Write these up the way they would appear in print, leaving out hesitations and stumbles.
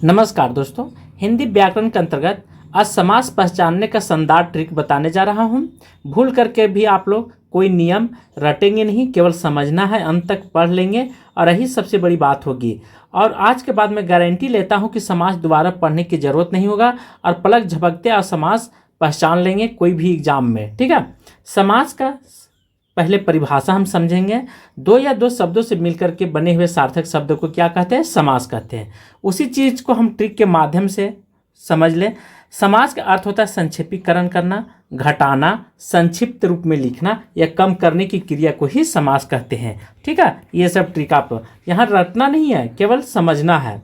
नमस्कार दोस्तों, हिंदी व्याकरण के अंतर्गत आज समास पहचानने का शानदार ट्रिक बताने जा रहा हूं। भूल करके भी आप लोग कोई नियम रटेंगे नहीं, केवल समझना है, अंत तक पढ़ लेंगे और यही सबसे बड़ी बात होगी। और आज के बाद मैं गारंटी लेता हूं कि समास दोबारा पढ़ने की ज़रूरत नहीं होगा और पलक झपकते और समास पहचान लेंगे कोई भी एग्जाम में। ठीक है, समास का पहले परिभाषा हम समझेंगे। दो या दो शब्दों से मिलकर के बने हुए सार्थक शब्द को क्या कहते हैं? समास कहते हैं। उसी चीज़ को हम ट्रिक के माध्यम से समझ लें। समास का अर्थ होता है संक्षेपीकरण करना, घटाना, संक्षिप्त रूप में लिखना या कम करने की क्रिया को ही समास कहते हैं। ठीक है, ये सब ट्रिक आप यहाँ रटना नहीं है, केवल समझना है।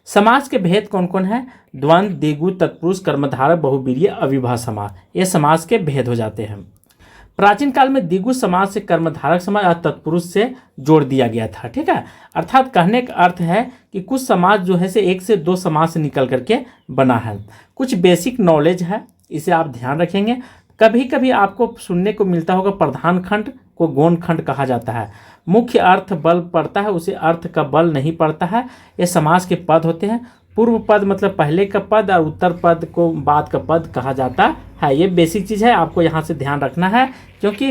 समास के भेद कौन कौन है? द्वंद्व, द्विगु, तत्पुरुष, कर्मधारय, बहुब्रीहि, अविभाज्य समास। ये समास के भेद हो जाते हैं। प्राचीन काल में द्विगु समास से कर्मधारक समास और तत्पुरुष से जोड़ दिया गया था। ठीक है, अर्थात कहने का अर्थ है कि कुछ समास जो है से एक से दो समास से निकल करके बना है। कुछ बेसिक नॉलेज है, इसे आप ध्यान रखेंगे। कभी कभी आपको सुनने को मिलता होगा प्रधान खंड को गौण खंड कहा जाता है। मुख्य अर्थ बल पड़ता है, उसे अर्थ का बल नहीं पड़ता है। ये समास के पद होते हैं। पूर्व पद मतलब पहले का पद और उत्तर पद को बाद का पद कहा जाता है। ये बेसिक चीज़ है, आपको यहाँ से ध्यान रखना है, क्योंकि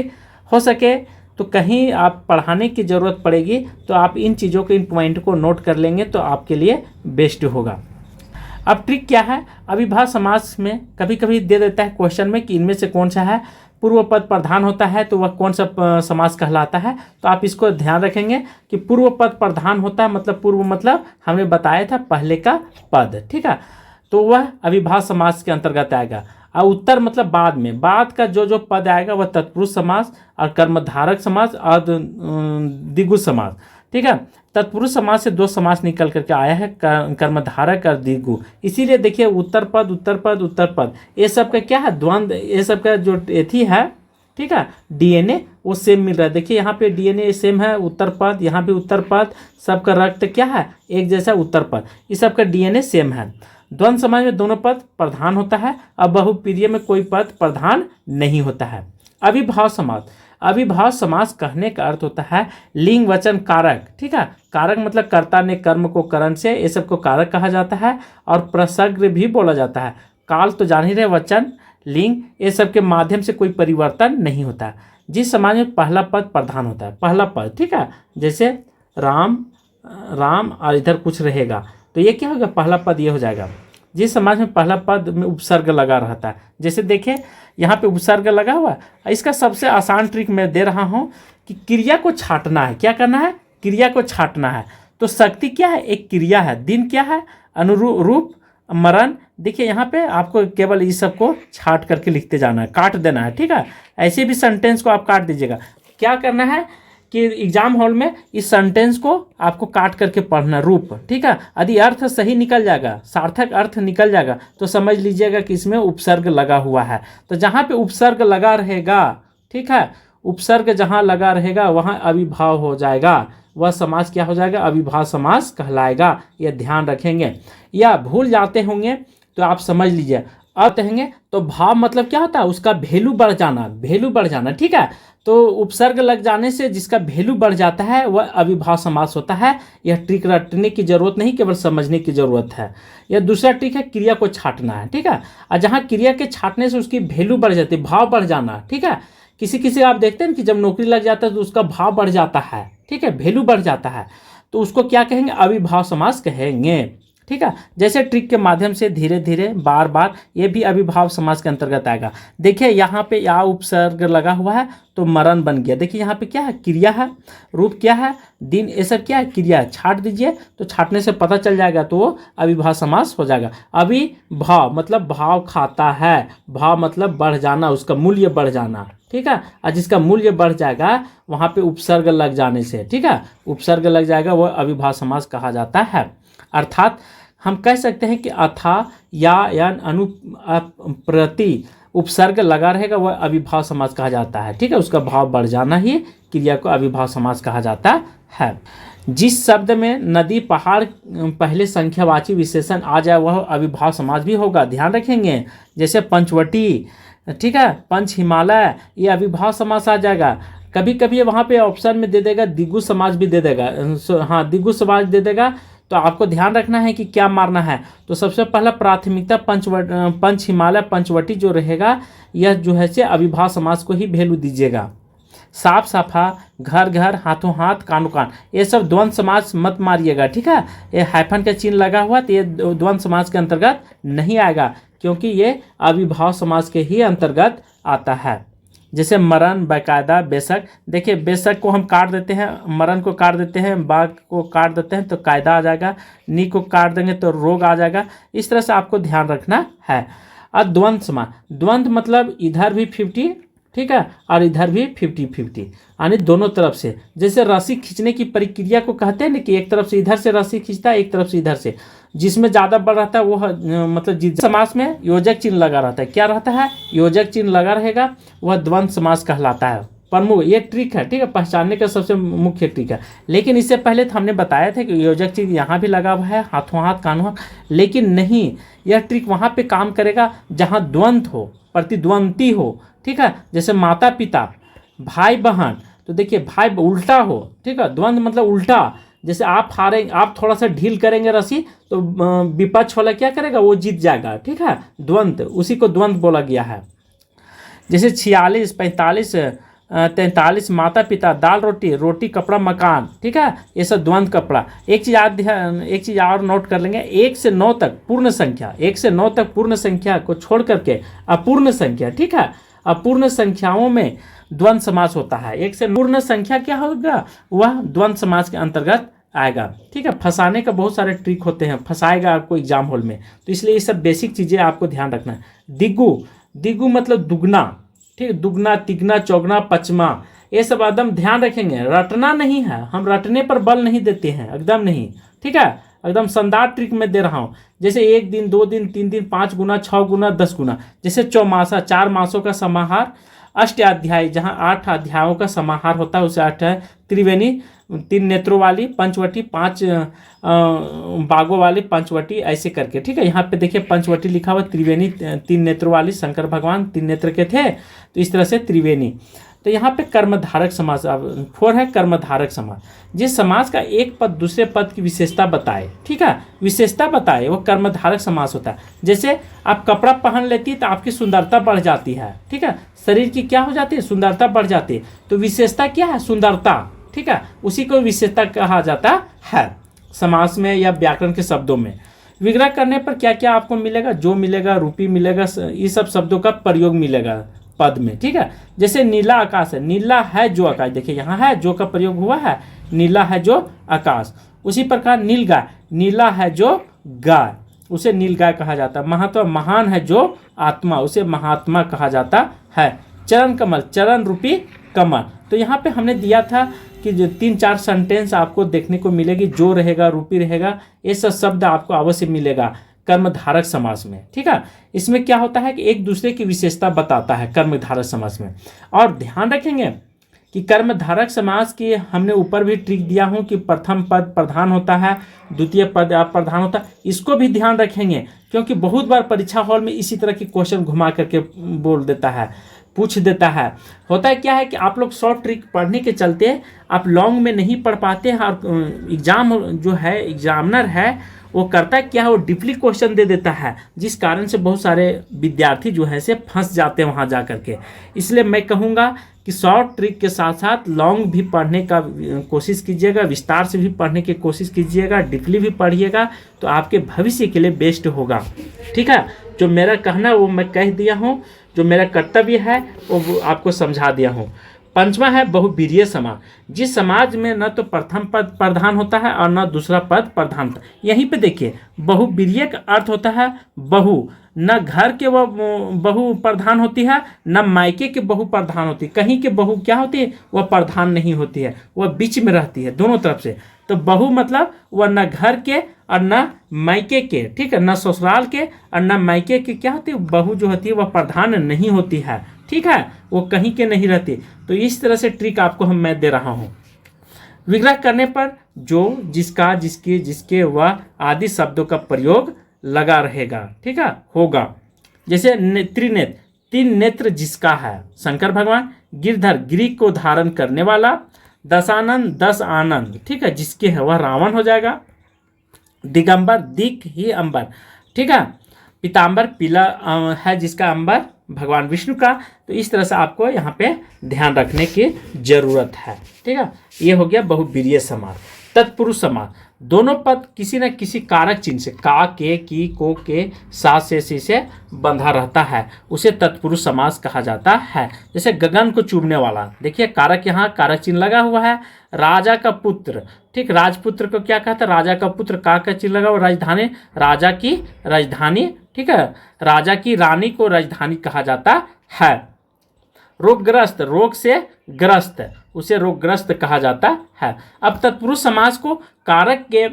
हो सके तो कहीं आप पढ़ाने की ज़रूरत पड़ेगी तो आप इन चीज़ों को, इन पॉइंट को नोट कर लेंगे तो आपके लिए बेस्ट होगा। अब ट्रिक क्या है? अविभाज्य समास में कभी कभी दे देता है क्वेश्चन में कि इनमें से कौन सा है पूर्व पद प्रधान होता है तो वह कौन सा समास कहलाता है। तो आप इसको ध्यान रखेंगे कि पूर्व पद प्रधान होता है, मतलब पूर्व मतलब हमें बताया था पहले का पद। ठीक है, तो वह अविभाज्य समास के अंतर्गत आएगा। और उत्तर मतलब बाद में, बाद का जो जो पद आएगा वह तत्पुरुष समास और कर्मधारक समास और द्विगु समास। ठीक है, तत्पुरुष समास से दो समास निकल करके आया है, कर्मधारक और द्विगु। इसीलिए देखिए उत्तर पद, उत्तर पद, उत्तर पद, ये सब का क्या है? द्वंद्व। ये सब का जो एथी है, ठीक है, डीएनए वो सेम मिल रहा है। देखिए यहाँ पे डीएनए सेम है, उत्तर पद, यहाँ पे उत्तर पद, सबका रक्त क्या है? एक जैसा उत्तर पद, इस सब का डीएनए सेम है। द्वंद्व समास में दोनों पद प्रधान होता है और बहुप्रिय में कोई पद प्रधान नहीं होता है। अविभाज्य समास, अविभाज्य समास कहने का अर्थ होता है लिंग वचन कारक। ठीक है, कारक मतलब कर्ता ने कर्म को करण से, ये सब को कारक कहा जाता है। और प्रसंग भी बोला जाता है। काल तो जान ही रहे, वचन, लिंग, ये सब के माध्यम से कोई परिवर्तन नहीं होता। जिस समाज में पहला पद प्रधान होता है, पहला पद, ठीक है, जैसे राम, राम और इधर कुछ रहेगा तो ये क्या होगा? पहला पद ये हो जाएगा। जिस समाज में पहला पद में उपसर्ग लगा रहता है, जैसे देखिए यहाँ पे उपसर्ग लगा हुआ है। इसका सबसे आसान ट्रिक मैं दे रहा हूँ कि क्रिया को छांटना है। क्या करना है? क्रिया को छांटना है। तो शक्ति क्या है? एक क्रिया है। दिन क्या है? अनुरूप, मरण। देखिए यहाँ पे आपको केवल इस सब को छांट करके लिखते जाना है, काट देना है। ठीक है, ऐसे भी सेंटेंस को आप काट दीजिएगा। क्या करना है कि एग्जाम हॉल में इस सेंटेंस को आपको काट करके पढ़ना, रूप। ठीक है, यदि अर्थ सही निकल जाएगा, सार्थक अर्थ निकल जाएगा तो समझ लीजिएगा कि इसमें उपसर्ग लगा हुआ है। तो जहाँ पे उपसर्ग लगा रहेगा, ठीक है, उपसर्ग जहाँ लगा रहेगा वहाँ अविभाव हो जाएगा। वह समास क्या हो जाएगा? अविभाज्य समास कहलाएगा। यह ध्यान रखेंगे। या भूल जाते होंगे तो आप समझ लीजिए। अब कहेंगे तो भाव मतलब क्या होता है? उसका वैल्यू बढ़ जाना, वैल्यू बढ़ जाना। ठीक है, तो उपसर्ग लग जाने से जिसका वैल्यू बढ़ जाता है वह अविभाज्य समास होता है। यह ट्रिक रटने की जरूरत नहीं, केवल समझने की जरूरत है। यह दूसरा ट्रिक है, क्रिया को छांटना है। ठीक है, और जहाँ क्रिया के छांटने से उसकी वैल्यू बढ़ जाती है, भाव बढ़ जाना। ठीक है, किसी किसी आप देखते हैं कि जब नौकरी लग जाता है तो उसका भाव बढ़ जाता है। ठीक है, वैल्यू बढ़ जाता है, तो उसको क्या कहेंगे? अविभाज्य समास कहेंगे। ठीक है, जैसे ट्रिक के माध्यम से धीरे धीरे बार बार ये भी अविभाज्य समास के अंतर्गत आएगा। देखिए यहाँ पे या उपसर्ग लगा हुआ है तो मरण बन गया। देखिए यहाँ पे क्या है? क्रिया है। रूप क्या है? दिन। ये सब क्या है? क्रिया है। छाट दीजिए तो छाटने से पता चल जाएगा, तो वो अविभाज्य समास हो जाएगा। अविभाव मतलब भाव खाता है, भाव मतलब बढ़ जाना, उसका मूल्य बढ़ जाना। ठीक है, और जिसका मूल्य बढ़ जाएगा वहाँ पे उपसर्ग लग जाने से, ठीक है, उपसर्ग लग जाएगा, वह अविभाज्य समास कहा जाता है। अर्थात हम कह सकते हैं कि अथा या अनु प्रति उपसर्ग लगा रहेगा वह अविभाज्य समास कहा जाता है। ठीक है, उसका भाव बढ़ जाना ही क्रिया को अविभाज्य समास कहा जाता है। जिस शब्द में नदी, पहाड़ पहले संख्यावाची विशेषण आ जाए वह अविभाज्य समास भी होगा। ध्यान रखेंगे, जैसे पंचवटी, ठीक है, पंच हिमालय, ये अविभाज्य समास आ जाएगा। कभी कभी वहाँ पे ऑप्शन में दे देगा द्विगु समास भी दे देगा। हाँ, द्विगु समास दे देगा तो आपको ध्यान रखना है कि क्या मारना है। तो सबसे पहला प्राथमिकता पंच हिमालय पंचवटी जो रहेगा, यह जो है से अविभाव समास को ही वैल्यू दीजिएगा। साफ साफा, घर घर, हाथों हाथ, कानों कान, ये सब द्वंद्व समास मत मारिएगा, ठीक है। ये हाइफन का चिन्ह लगा हुआ तो ये द्वंद्व समास के अंतर्गत नहीं आएगा, क्योंकि ये अविभाव समास के ही अंतर्गत आता है। जैसे मरण, बाकायदा, बेशक, देखिए बेशक को हम काट देते हैं, मरण को काट देते हैं, बाग को काट देते हैं तो कायदा आ जाएगा, नी को काट देंगे तो रोग आ जाएगा। इस तरह से आपको ध्यान रखना है। अब द्वंद्व समास, द्वंद्व मतलब इधर भी 50, ठीक है, और इधर भी 50-50, यानी दोनों तरफ से। जैसे रस्सी खींचने की प्रक्रिया को कहते हैं ना कि एक तरफ से इधर से रस्सी खींचता है, एक तरफ से इधर से, जिसमें ज़्यादा बल रहता है वो मतलब जिस समास में योजक चिन्ह लगा रहता है, क्या रहता है, योजक चिन्ह लगा रहेगा, वह द्वंद्व समास कहलाता है। प्रमुख ये ट्रिक है, ठीक है, पहचानने का सबसे मुख्य ट्रिक है। लेकिन इससे पहले तो हमने बताया था कि योजक चिन्ह यहाँ भी लगा हुआ है, हाथों हाथ, कानों हाथ, लेकिन नहीं, यह ट्रिक वहाँ पे काम करेगा जहाँ द्वंद्व हो, प्रतिद्वंदी हो, ठीक है। जैसे माता पिता, भाई बहन, तो देखिए भाई उल्टा हो, ठीक है, द्वंद्व मतलब उल्टा। जैसे आप हारेंगे, आप थोड़ा सा ढील करेंगे रस्सी तो विपक्ष वाला क्या करेगा, वो जीत जाएगा, ठीक है, द्वंद्व, उसी को द्वंद्व बोला गया है। जैसे 46, 45, 43, माता पिता, दाल रोटी, रोटी कपड़ा मकान, ठीक है, ये सब द्वंद्व कपड़ा। एक चीज़ और नोट कर लेंगे, 1 से 9 तक पूर्ण संख्या, 1 से 9 तक पूर्ण संख्या को छोड़ करके अपूर्ण संख्या, ठीक है, अपूर्ण संख्याओं में द्वंद्व समास होता है। 1 से पूर्ण संख्या क्या होगा, वह द्वंद्व समास के अंतर्गत आएगा, ठीक है। फंसाने का बहुत सारे ट्रिक होते हैं, फंसाएगा आपको एग्जाम हॉल में, तो इसलिए ये सब बेसिक चीज़ें आपको ध्यान रखना है। दिगु, दिगु मतलब दुगना, ठीक, दुगना, तिगना, चौगना, पचमा, ये सब एकदम ध्यान रखेंगे। रटना नहीं है, हम रटने पर बल नहीं देते हैं, एकदम नहीं, ठीक है, एकदम शानदार ट्रिक में दे रहा हूँ। जैसे 1 दिन, 2 दिन, 3 दिन, 5 गुना, 6 गुना, 10 गुना। जैसे चौमासा, 4 मासों का समाहार, अष्टाध्यायी, जहाँ 8 अध्यायों का समाहार होता है उसे 8 है। त्रिवेणी, 3 नेत्रों वाली, पंचवटी, 5 बागों वाली पंचवटी, ऐसे करके, ठीक है। यहाँ पे देखिए पंचवटी लिखा हुआ, त्रिवेणी 3 नेत्रों वाली, शंकर भगवान 3 नेत्र के थे, तो इस तरह से त्रिवेणी। तो यहाँ पे कर्मधारक समास, अब 4 है कर्मधारक समास। जिस समास का एक पद दूसरे पद की विशेषता बताए, ठीक है, विशेषता बताए, वो कर्मधारक समास होता है। जैसे आप कपड़ा पहन लेती है तो आपकी सुंदरता बढ़ जाती है, ठीक है, शरीर की क्या हो जाती है, सुंदरता बढ़ जाती है। तो विशेषता क्या है, सुंदरता, ठीक है, उसी को विशेषता कहा जाता है समास में या व्याकरण के शब्दों में। विग्रह करने पर क्या क्या आपको मिलेगा, जो मिलेगा, रूपी मिलेगा, ये सब शब्दों का प्रयोग मिलेगा पद में, ठीक है। जैसे नीला आकाश है, नीला है जो आकाश, देखिए यहाँ है जो का प्रयोग हुआ है, नीला है जो आकाश। उसी प्रकार नील गाय, नीला है जो गाय, उसे नील गाय कहा जाता है। महात्मा, महान है जो आत्मा, उसे महात्मा कहा जाता है। चरण कमल, चरण रूपी कमल। तो यहाँ पे हमने दिया था कि जो 3-4 सेंटेंस आपको देखने को मिलेगी, जो रहेगा, रूपी रहेगा, ये सब शब्द आपको अवश्य मिलेगा कर्मधारक समास में, ठीक है। इसमें क्या होता है कि एक दूसरे की विशेषता बताता है कर्मधारक समास में। और ध्यान रखेंगे कि कर्मधारक समास की हमने ऊपर भी ट्रिक दिया हूँ कि प्रथम पद प्रधान होता है, द्वितीय पद अप्रधान होता है, इसको भी ध्यान रखेंगे, क्योंकि बहुत बार परीक्षा हॉल में इसी तरह की क्वेश्चन घुमा करके बोल देता है, पूछ देता है। होता है क्या है कि आप लोग शॉर्ट ट्रिक पढ़ने के चलते आप लॉन्ग में नहीं पढ़ पाते हैं, और एग्जाम जो है, एग्जामिनर है, वो करता है क्या है, वो डीपली क्वेश्चन दे देता है, जिस कारण से बहुत सारे विद्यार्थी जो है से फंस जाते हैं वहाँ जा करके। इसलिए मैं कहूँगा कि शॉर्ट ट्रिक के साथ साथ लॉन्ग भी पढ़ने का कोशिश कीजिएगा, विस्तार से भी पढ़ने की कोशिश कीजिएगा, डीपली भी पढ़िएगा, तो आपके भविष्य के लिए बेस्ट होगा, ठीक है। जो मेरा कहना वो मैं कह दिया हूँ, जो मेरा कर्तव्य है वो आपको समझा दिया हूँ। 5वां है बहुवीर्य समाज। जिस समाज में न तो प्रथम पद प्रधान होता है और न दूसरा पद प्रधान होता है। यहीं पे देखिए बहुवीर्य का अर्थ होता है बहु, न घर के वह बहु प्रधान होती है, न मायके के बहु प्रधान होती है। कहीं के बहु क्या होती है, वह प्रधान नहीं होती है, वह बीच में रहती है दोनों तरफ से। तो बहु मतलब वह न घर के और न मायके के, ठीक है, न ससुराल के और न मायके के क्या होती है, बहु जो होती है वह प्रधान नहीं होती है, ठीक है, वो कहीं के नहीं रहती। तो इस तरह से ट्रिक आपको मैं दे रहा हूँ। विग्रह करने पर जो, जिसका, जिसके, जिसके, वह आदि शब्दों का प्रयोग लगा रहेगा, ठीक है, होगा। जैसे त्रिनेत्र, 3 नेत्र जिसका है, शंकर भगवान। गिरधर, गिरी को धारण करने वाला। दशानन, 10 आनंद, ठीक है, जिसके है वह रावण हो जाएगा। दिगंबर, दिक ही अंबर, ठीक है। पीताम्बर पीला है जिसका अंबर भगवान विष्णु का। तो इस तरह से आपको यहाँ पे ध्यान रखने की जरूरत है, ठीक है। ये हो गया बहुब्रीहि समास। तत्पुरुष समास, दोनों पद किसी न किसी कारक चिन्ह से, का, के, की, को, के, सा, से, सी से बंधा रहता है, उसे तत्पुरुष समास कहा जाता है। जैसे गगन को चूमने वाला, देखिए कारक, यहाँ कारक चिन्ह लगा हुआ है। राजा का पुत्र, ठीक, राजपुत्र को क्या कहता है, राजा का पुत्र, का चिन्ह लगा हुआ। राजधानी, राजा की राजधानी, ठीक है। राजा की रानी को राजधानी कहा जाता है। रोगग्रस्त, रोग से ग्रस्त, उसे रोगग्रस्त कहा जाता है। अब तत्पुरुष समास को कारक के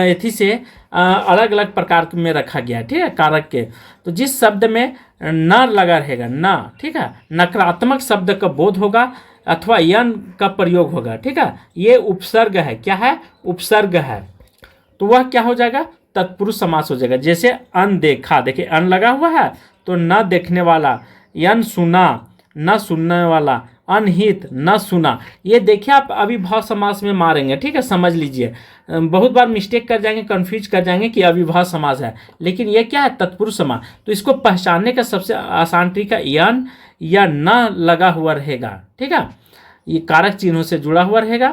एथी से अलग अलग प्रकार में रखा गया है, ठीक है। कारक के, तो जिस शब्द में न लगा रहेगा, न, ठीक है, नकारात्मक शब्द का बोध होगा अथवा यन का प्रयोग होगा, ठीक है। ये उपसर्ग है, क्या है, उपसर्ग है, तो वह क्या हो जाएगा, तत्पुरुष समास हो जाएगा। जैसे अनदेखा, देखिए अन लगा हुआ है तो न देखने वाला, यन सुना, न सुनने वाला, अनहित, न सुना। ये देखिए आप अविभाव समास में मारेंगे, ठीक है, समझ लीजिए। बहुत बार मिस्टेक कर जाएंगे, कंफ्यूज कर जाएंगे कि अविभाव समास है, लेकिन ये क्या है, तत्पुरुष समास। तो इसको पहचानने का सबसे आसान तरीका यन या न लगा हुआ रहेगा, ठीक है, ये कारक चिन्हों से जुड़ा हुआ रहेगा।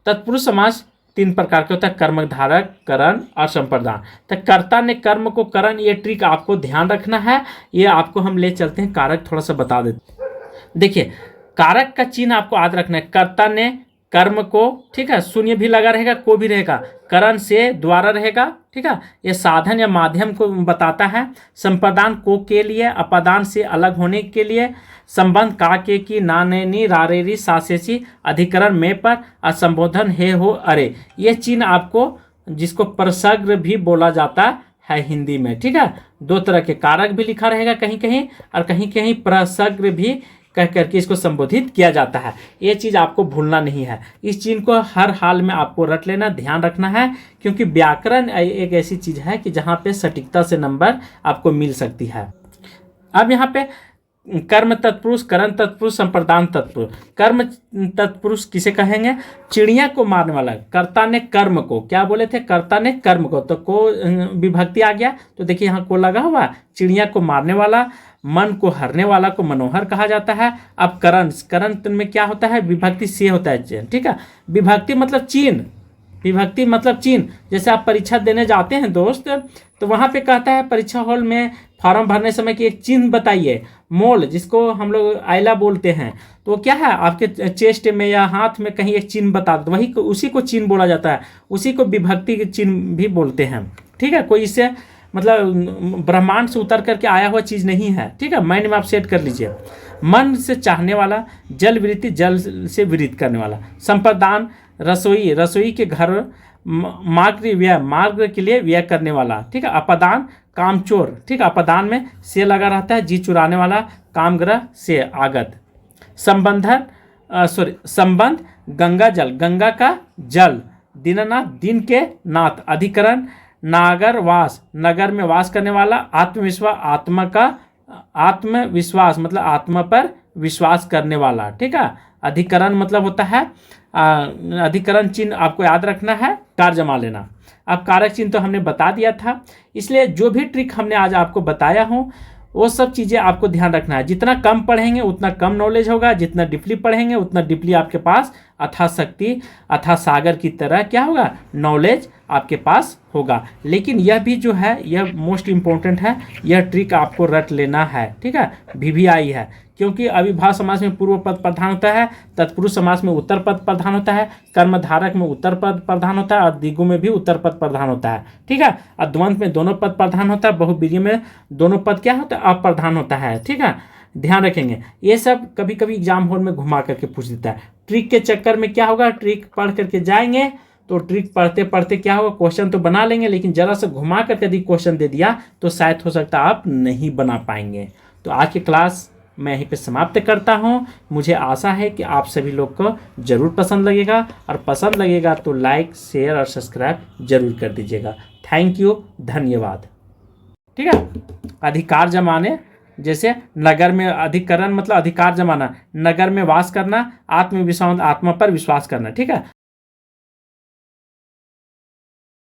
तत्पुरुष समास 3 प्रकार के होता है, कर्म धारक, करण और संप्रदान। तो कर्ता ने कर्म को करण, ये ट्रिक आपको ध्यान रखना है। ये आपको हम ले चलते हैं, कारक थोड़ा सा बता देते। देखिए कारक का चिन्ह आपको याद रखना है। कर्ता ने कर्म को, ठीक है, शून्य भी लगा रहेगा, को भी रहेगा, करण से द्वारा रहेगा, ठीक है, ये साधन या माध्यम को बताता है। संप्रदान को के लिए, अपादान से अलग होने के लिए, संबंध का के की, ना ने नी, रारेरी, सासेसी, अधिकरण में पर, असंबोधन हे हो अरे। ये चिन्ह आपको, जिसको प्रसर्ग भी बोला जाता है हिंदी में, ठीक है। 2 तरह के कारक भी लिखा रहेगा कहीं कहीं, और कहीं कहीं प्रसर्ग भी कह करके इसको संबोधित किया जाता है। ये चीज़ आपको भूलना नहीं है। इस चिन्ह को हर हाल में आपको रट लेना, ध्यान रखना है, क्योंकि व्याकरण एक ऐसी चीज़ है कि जहाँ पे सटीकता से नंबर आपको मिल सकती है। अब यहाँ पे कर्म तत्पुरुष, करण तत्पुरुष, संप्रदान तत्पुरुष। कर्म तत्पुरुष किसे कहेंगे, चिड़िया को मारने वाला। कर्ता ने कर्म को, क्या बोले थे, कर्ता ने कर्म को, तो को विभक्ति आ गया, तो देखिए यहाँ को लगा हुआ, चिड़िया को मारने वाला। मन को हरने वाला को मनोहर कहा जाता है। अब करण, करण में क्या होता है, विभक्ति से होता है, ठीक है। विभक्ति मतलब चिन्ह, विभक्ति मतलब चिन्ह। जैसे आप परीक्षा देने जाते हैं दोस्त, तो वहाँ पे कहता है परीक्षा हॉल में फॉर्म भरने समय कि एक चिन्ह बताइए, मोल, जिसको हम लोग आयला बोलते हैं, तो क्या है, आपके चेस्ट में या हाथ में कहीं एक चिन्ह बता दो, वही उसी को चिन्ह बोला जाता है, उसी को विभक्ति के चिन्ह भी बोलते हैं, ठीक है। कोई इससे मतलब ब्रह्मांड से उतर करके आया हुआ चीज़ नहीं है, ठीक है। माइंड में आप सेट कर लीजिए। मन से चाहने वाला, जल वृत्ति, जल से विरित करने वाला। संप्रदान, रसोई, रसोई के घर, मार्ग व्यय, मार्ग के लिए व्यय करने वाला, ठीक है। अपदान, कामचोर, ठीक है, अपदान में से लगा रहता है, जी चुराने वाला, कामग्रह से आगत। संबंधन, संबंध, गंगा जल, गंगा का जल। दीननाथ, दिन के नाथ। अधिकरण, नागर वास, नगर में वास करने वाला। आत्मविश्वास, आत्मा का, आत्मविश्वास मतलब आत्मा पर विश्वास करने वाला, ठीक है। अधिकरण मतलब होता है, अधिकरण चिन्ह आपको याद रखना है, कार जमा लेना। अब कारक चिन्ह तो हमने बता दिया था, इसलिए जो भी ट्रिक हमने आज आपको बताया हूँ वो सब चीज़ें आपको ध्यान रखना है। जितना कम पढ़ेंगे उतना कम नॉलेज होगा, जितना डीपली पढ़ेंगे उतना डीपली आपके पास अथाह शक्ति, अथाह सागर की तरह क्या होगा, नॉलेज आपके पास होगा। लेकिन यह भी जो है यह मोस्ट इम्पोर्टेंट है, यह ट्रिक आपको रट लेना है, ठीक है। VVI है, क्योंकि अविभाव समास में पूर्व पद प्रधान होता है, तत्पुरुष समास में उत्तर पद प्रधान होता है, कर्मधारक में उत्तर पद प्रधान होता है, और द्विगु में भी उत्तर पद प्रधान होता है, ठीक है। और द्वंद्व में दोनों पद प्रधान होता है, बहुब्रीहि में दोनों पद क्या होता है, अप्रधान होता है, ठीक है। ध्यान रखेंगे, ये सब कभी कभी एग्जाम हॉल में घुमा करके पूछ देता है। ट्रिक के चक्कर में क्या होगा, ट्रिक पढ़ करके जाएंगे तो ट्रिक पढ़ते पढ़ते क्या होगा, क्वेश्चन तो बना लेंगे, लेकिन जरा सा घुमा करके यदि क्वेश्चन दे दिया तो शायद हो सकता है आप नहीं बना पाएंगे। तो आज की क्लास मैं यहीं पे समाप्त करता हूँ। मुझे आशा है कि आप सभी लोग को ज़रूर पसंद लगेगा, और पसंद लगेगा तो लाइक, शेयर और सब्सक्राइब जरूर कर दीजिएगा। थैंक यू, धन्यवाद, ठीक है। अधिकार जमाने, जैसे नगर में, अधिकरण मतलब अधिकार जमाना, नगर में वास करना, आत्मविश्वास आत्मा पर विश्वास करना, ठीक है।